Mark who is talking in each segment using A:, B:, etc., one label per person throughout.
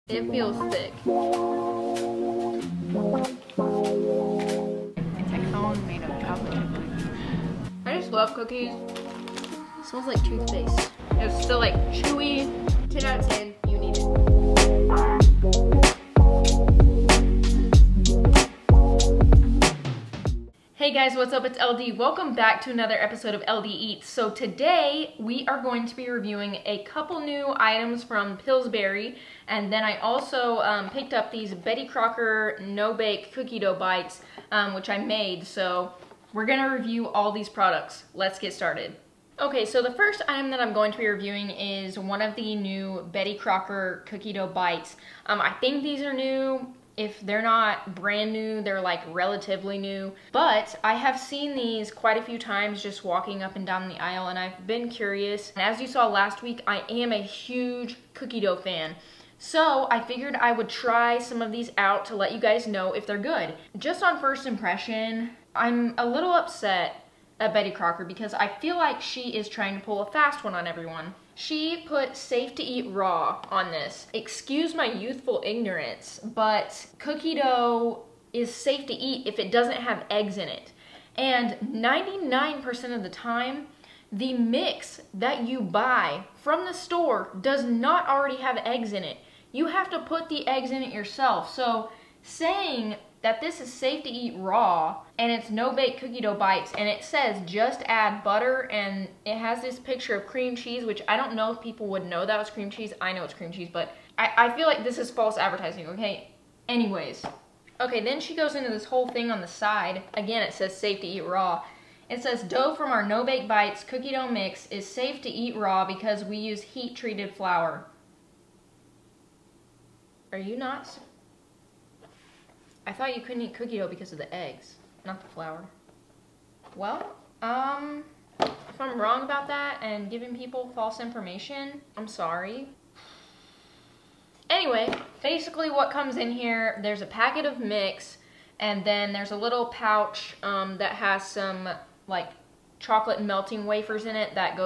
A: It feels thick.
B: It's a cone made of chocolate.
A: I just love cookies. It smells like toothpaste. It's still like chewy. 10 out of 10. You need it. Hey guys, what's up? It's LD. Welcome back to another episode of LD Eats. So today we are going to be reviewing a couple new items from Pilsbury, and then I also picked up these Betty Crocker no-bake cookie dough bites, which I made. So we're gonna review all these products. Let's get started. Okay, so the first item that I'm going to be reviewing is one of the new Betty Crocker cookie dough bites. I think these are new. If they're not brand new, they're like relatively new. But I have seen these quite a few times just walking up and down the aisle, and I've been curious. And as you saw last week, I am a huge cookie dough fan. So I figured I would try some of these out to let you guys know if they're good. Just on first impression, I'm a little upset at Betty Crocker because I feel like she is trying to pull a fast one on everyone. She put safe to eat raw on this. Excuse my youthful ignorance, but cookie dough is safe to eat if it doesn't have eggs in it. And 99% of the time, the mix that you buy from the store does not already have eggs in it. You have to put the eggs in it yourself. So saying that this is safe to eat raw and it's no-bake cookie dough bites and it says just add butter and it has this picture of cream cheese, which I don't know if people would know that was cream cheese. I know it's cream cheese, but I feel like this is false advertising, okay? Anyways. Okay, then she goes into this whole thing on the side. Again, it says safe to eat raw. It says dough from our no-bake bites cookie dough mix is safe to eat raw because we use heat-treated flour. Are you nuts? I thought you couldn't eat cookie dough because of the eggs, not the flour. Well, if I'm wrong about that and giving people false information, I'm sorry. Anyway, basically what comes in here, there's a packet of mix, and then there's a little pouch that has some like chocolate melting wafers in it that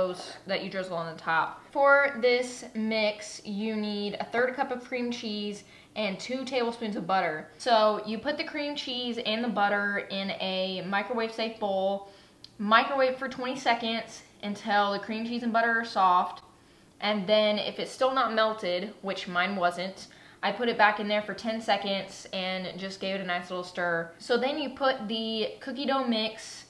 A: you drizzle on the top. For this mix, you need a 1/3 cup of cream cheese and 2 tablespoons of butter. So you put the cream cheese and the butter in a microwave safe bowl, microwave for 20 seconds until the cream cheese and butter are soft, and then if it's still not melted, which mine wasn't, I put it back in there for 10 seconds and just gave it a nice little stir. So then you put the cookie dough mix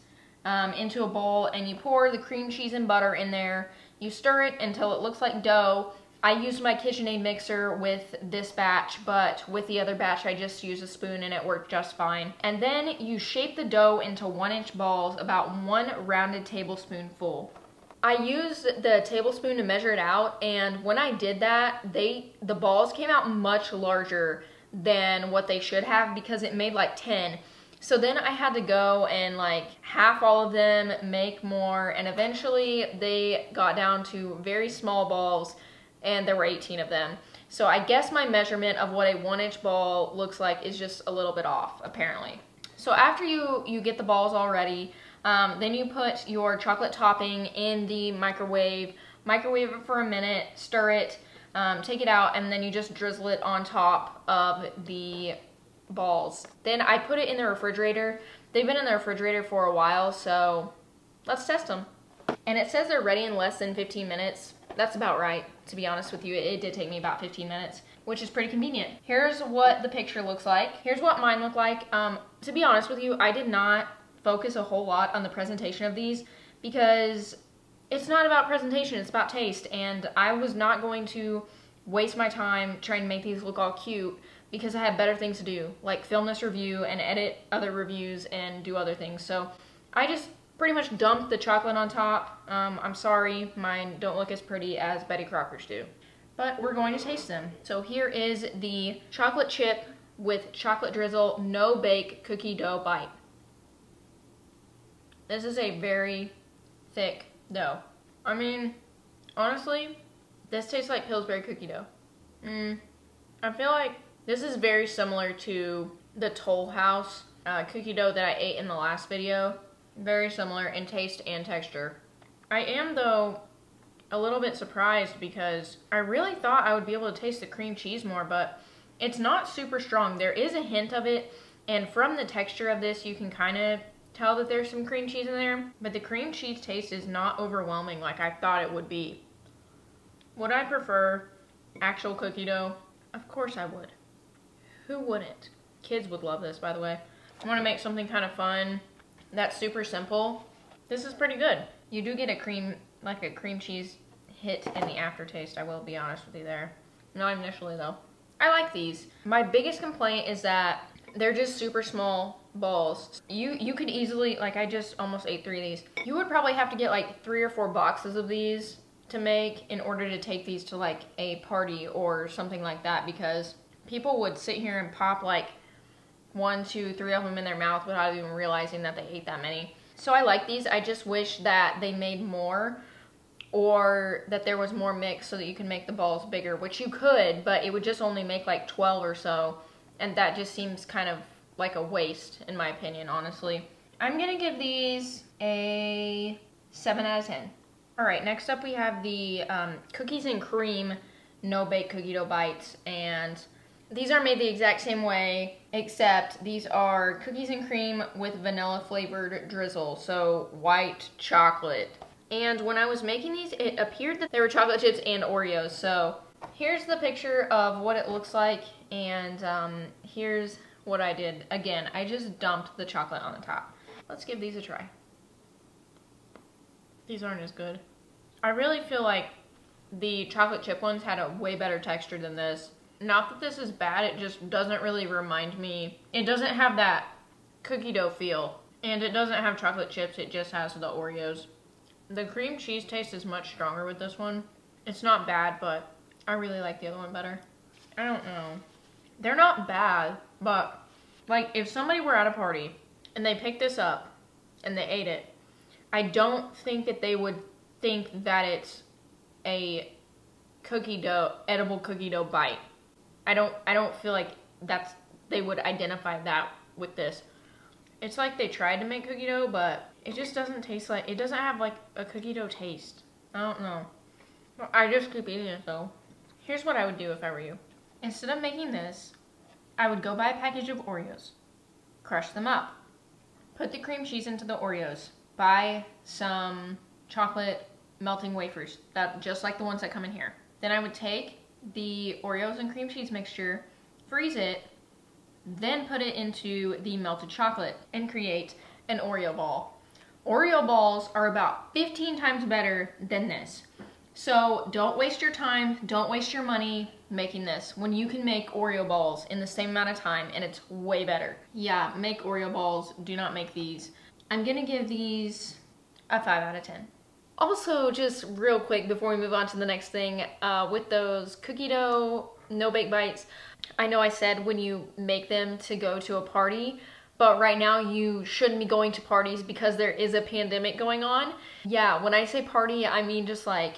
A: into a bowl and you pour the cream cheese and butter in there. You stir it until it looks like dough. I used my KitchenAid mixer with this batch, but with the other batch I just used a spoon and it worked just fine. And then you shape the dough into 1-inch balls, about 1 rounded tablespoon full. I used the tablespoon to measure it out, and when I did that, the balls came out much larger than what they should have because it made like 10. So then I had to go and like half all of them, make more, and eventually they got down to very small balls, and there were 18 of them. So I guess my measurement of what a 1-inch ball looks like is just a little bit off, apparently. So after you get the balls all ready, then you put your chocolate topping in the microwave it for a minute, stir it, take it out, and then you just drizzle it on top of the balls. Then I put it in the refrigerator. They've been in the refrigerator for a while, so let's test them. And it says they're ready in less than 15 minutes. That's about right, to be honest with you. It did take me about 15 minutes, which is pretty convenient. Here's what the picture looks like. Here's what mine look like. To be honest with you, I did not focus a whole lot on the presentation of these because it's not about presentation, it's about taste. And I was not going to waste my time trying to make these look all cute because I had better things to do, like film this review and edit other reviews and do other things. So I just pretty much dumped the chocolate on top. I'm sorry, mine don't look as pretty as Betty Crocker's do. But we're going to taste them. So here is the chocolate chip with chocolate drizzle no-bake cookie dough bite. This is a very thick dough. I mean, honestly, this tastes like Pillsbury cookie dough. I feel like this is very similar to the Toll House cookie dough that I ate in the last video. Very similar in taste and texture. I am, though, a little bit surprised because I really thought I would be able to taste the cream cheese more, but it's not super strong. There is a hint of it, and from the texture of this, you can kind of tell that there's some cream cheese in there, but the cream cheese taste is not overwhelming like I thought it would be. Would I prefer actual cookie dough? Of course I would. Who wouldn't? Kids would love this, by the way. I want to make something kind of fun that's super simple. This is pretty good. You do get a cream cheese hit in the aftertaste, I will be honest with you there. Not initially though. I like these. My biggest complaint is that they're just super small balls. You could easily, like I just almost ate 3 of these. You would probably have to get like 3 or 4 boxes of these to make in order to take these to like a party or something like that, because people would sit here and pop like 1, 2, 3 of them in their mouth without even realizing that they ate that many. So I like these. I just wish that they made more, or that there was more mix so that you can make the balls bigger, which you could, but it would just only make like 12 or so, and that just seems kind of like a waste in my opinion, honestly. I'm gonna give these a 7 out of 10. All right, next up we have the cookies and cream no-bake cookie dough bites, and these are made the exact same way, except these are cookies and cream with vanilla flavored drizzle, so white chocolate. And when I was making these, it appeared that they were chocolate chips and Oreos. So here's the picture of what it looks like, and here's what I did. Again, I just dumped the chocolate on the top. Let's give these a try. These aren't as good. I really feel like the chocolate chip ones had a way better texture than this. Not that this is bad, it just doesn't really remind me. It doesn't have that cookie dough feel, and it doesn't have chocolate chips, it just has the Oreos. The cream cheese taste is much stronger with this one. It's not bad, but I really like the other one better. I don't know. They're not bad, but like if somebody were at a party and they picked this up and they ate it, I don't think that they would think that it's a cookie dough, edible cookie dough bite. I don't feel like they would identify that with this. It's like they tried to make cookie dough, but it just doesn't taste like, it doesn't have like a cookie dough taste. I don't know. I just keep eating it though. Here's what I would do if I were you. Instead of making this, I would go buy a package of Oreos, crush them up, put the cream cheese into the Oreos, buy some chocolate melting wafers, that just like the ones that come in here. Then I would take the Oreos and cream cheese mixture, freeze it, then put it into the melted chocolate and create an Oreo ball. Oreo balls are about 15 times better than this. So don't waste your time, don't waste your money making this when you can make Oreo balls in the same amount of time and it's way better. Yeah, make Oreo balls, do not make these. I'm gonna give these a 5 out of 10. Also, just real quick before we move on to the next thing, with those cookie dough no-bake bites, I know I said when you make them to go to a party, but right now you shouldn't be going to parties because there is a pandemic going on. Yeah, when I say party, I mean just like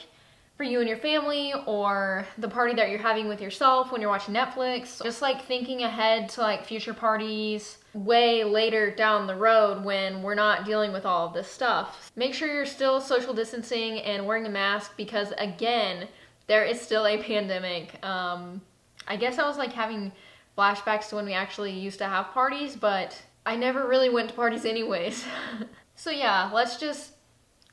A: for you and your family, or the party that you're having with yourself when you're watching Netflix. Just like thinking ahead to like future parties way later down the road when we're not dealing with all of this stuff. Make sure you're still social distancing and wearing a mask because again, there is still a pandemic. I guess I was like having flashbacks to when we actually used to have parties, but I never really went to parties anyways. So yeah, let's just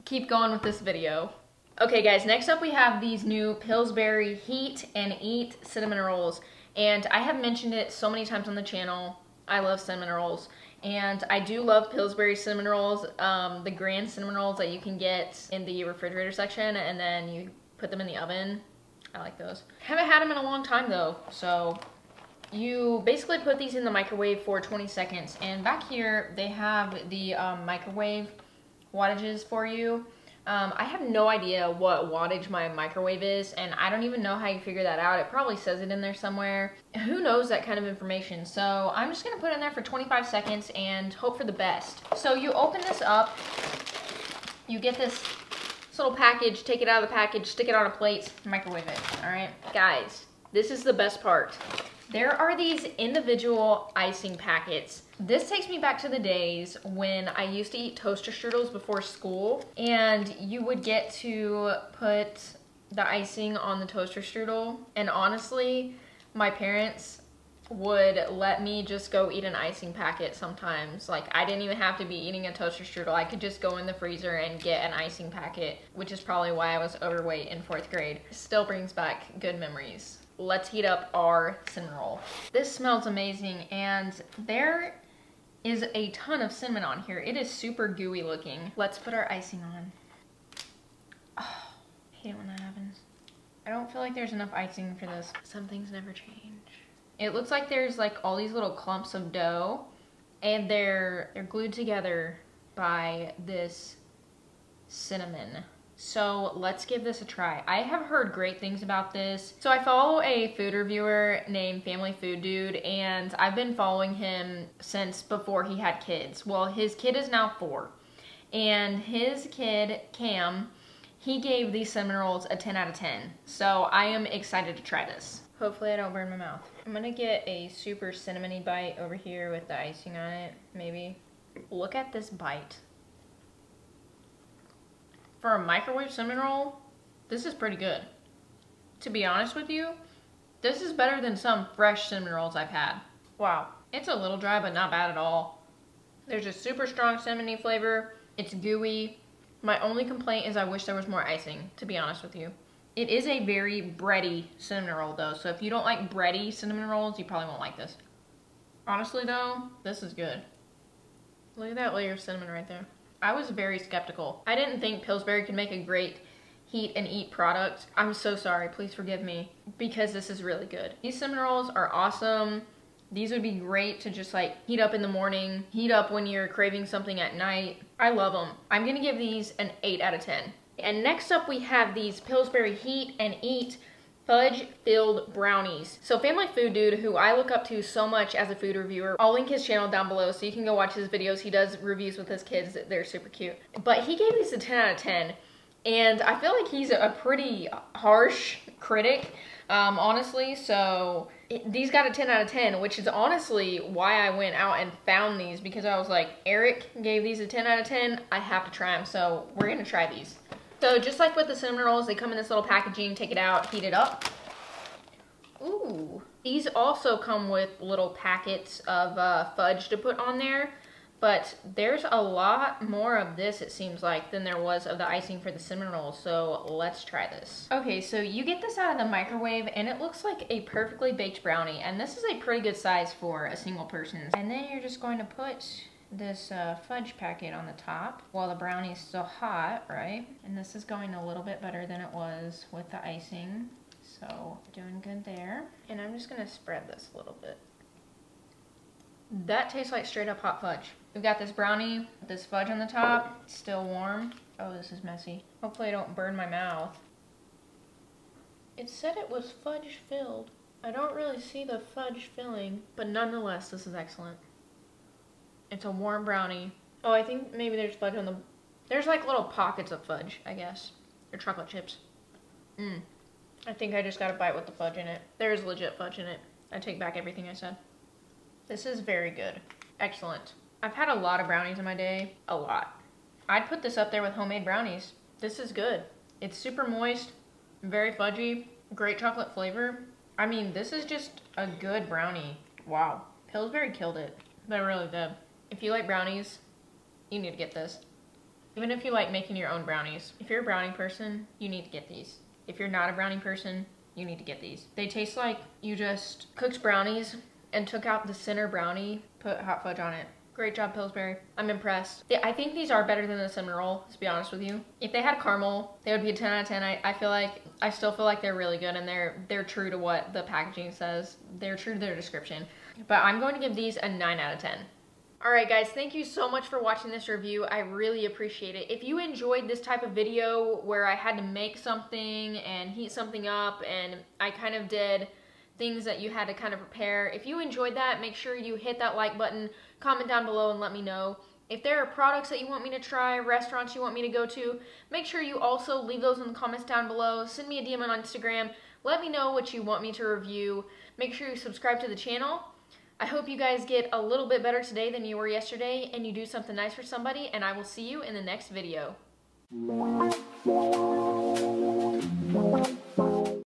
A: keep going with this video. Okay guys, next up we have these new Pillsbury Heat and Eat cinnamon rolls. And I have mentioned it so many times on the channel. I love cinnamon rolls. And I do love Pillsbury cinnamon rolls, the grand cinnamon rolls that you can get in the refrigerator section and then you put them in the oven. I like those. Haven't had them in a long time though, so you basically put these in the microwave for 20 seconds. And back here they have the microwave wattages for you. I have no idea what wattage my microwave is, and I don't even know how you figure that out. It probably says it in there somewhere. Who knows that kind of information? So I'm just gonna put it in there for 25 seconds and hope for the best. So you open this up, you get this little package, take it out of the package, stick it on a plate, microwave it, all right? Guys, this is the best part. There are these individual icing packets. This takes me back to the days when I used to eat toaster strudels before school, and you would get to put the icing on the toaster strudel. And honestly, my parents would let me just go eat an icing packet sometimes. Like, I didn't even have to be eating a toaster strudel. I could just go in the freezer and get an icing packet, which is probably why I was overweight in 4th grade. Still brings back good memories. Let's heat up our cinnamon roll. This smells amazing, and there is a ton of cinnamon on here. It is super gooey looking. Let's put our icing on. Oh, I hate it when that happens. I don't feel like there's enough icing for this. Some things never change. It looks like there's like all these little clumps of dough, and they're glued together by this cinnamon. So let's give this a try. I have heard great things about this. So I follow a food reviewer named Family Food Dude, and I've been following him since before he had kids. Well, his kid is now 4, and his kid, Cam, he gave these cinnamon rolls a 10 out of 10. So I am excited to try this. Hopefully I don't burn my mouth. I'm gonna get a super cinnamony bite over here with the icing on it, maybe. Look at this bite. For a microwave cinnamon roll, this is pretty good. To be honest with you, this is better than some fresh cinnamon rolls I've had. Wow, it's a little dry, but not bad at all. There's a super strong cinnamony flavor. It's gooey. My only complaint is I wish there was more icing, to be honest with you. It is a very bready cinnamon roll though, so if you don't like bready cinnamon rolls, you probably won't like this. Honestly though, this is good. Look at that layer of cinnamon right there. I was very skeptical. I didn't think Pillsbury could make a great heat and eat product. I'm so sorry, please forgive me, because this is really good. These cinnamon rolls are awesome. These would be great to just like heat up in the morning, heat up when you're craving something at night. I love them. I'm gonna give these an 8 out of 10. And next up we have these Pillsbury Heat and Eat fudge-filled brownies. So Family Food Dude, who I look up to so much as a food reviewer, I'll link his channel down below so you can go watch his videos. He does reviews with his kids. They're super cute. But he gave these a 10 out of 10. And I feel like he's a pretty harsh critic, honestly. So these got a 10 out of 10, which is honestly why I went out and found these, because I was like, Eric gave these a 10 out of 10. I have to try them. So we're gonna try these. So just like with the cinnamon rolls, they come in this little packaging. Take it out, heat it up. Ooh. These also come with little packets of fudge to put on there, but there's a lot more of this, it seems like, than there was of the icing for the cinnamon rolls. So let's try this. Okay, so you get this out of the microwave, and it looks like a perfectly baked brownie, and this is a pretty good size for a single person. And then you're just going to put this fudge packet on the top while the brownie is still hot, right? And this is going a little bit better than it was with the icing, so doing good there. And I'm just gonna spread this a little bit. That tastes like straight up hot fudge. We've got this brownie with this fudge on the top, it's still warm. Oh, this is messy. Hopefully I don't burn my mouth. It said it was fudge filled. I don't really see the fudge filling, but nonetheless, this is excellent. It's a warm brownie. Oh, I think maybe there's fudge on the... There's like little pockets of fudge, I guess. Or chocolate chips. I think I just got a bite with the fudge in it. There is legit fudge in it. I take back everything I said. This is very good. Excellent. I've had a lot of brownies in my day. A lot. I'd put this up there with homemade brownies. This is good. It's super moist, very fudgy, great chocolate flavor. I mean, this is just a good brownie. Wow. Pillsbury killed it. They really did. If you like brownies, you need to get this. Even if you like making your own brownies. If you're a brownie person, you need to get these. If you're not a brownie person, you need to get these. They taste like you just cooked brownies and took out the center brownie, put hot fudge on it. Great job, Pillsbury. I'm impressed. Yeah, I think these are better than the cinnamon roll, to be honest with you. If they had caramel, they would be a 10 out of 10. I still feel like they're really good, and they're true to what the packaging says. They're true to their description. But I'm going to give these a 9 out of 10. Alright guys, thank you so much for watching this review. I really appreciate it. If you enjoyed this type of video where I had to make something and heat something up and I kind of did things that you had to kind of prepare, if you enjoyed that, make sure you hit that like button, comment down below and let me know. If there are products that you want me to try, restaurants you want me to go to, make sure you also leave those in the comments down below. Send me a DM on Instagram. Let me know what you want me to review. Make sure you subscribe to the channel. I hope you guys get a little bit better today than you were yesterday and you do something nice for somebody, and I will see you in the next video.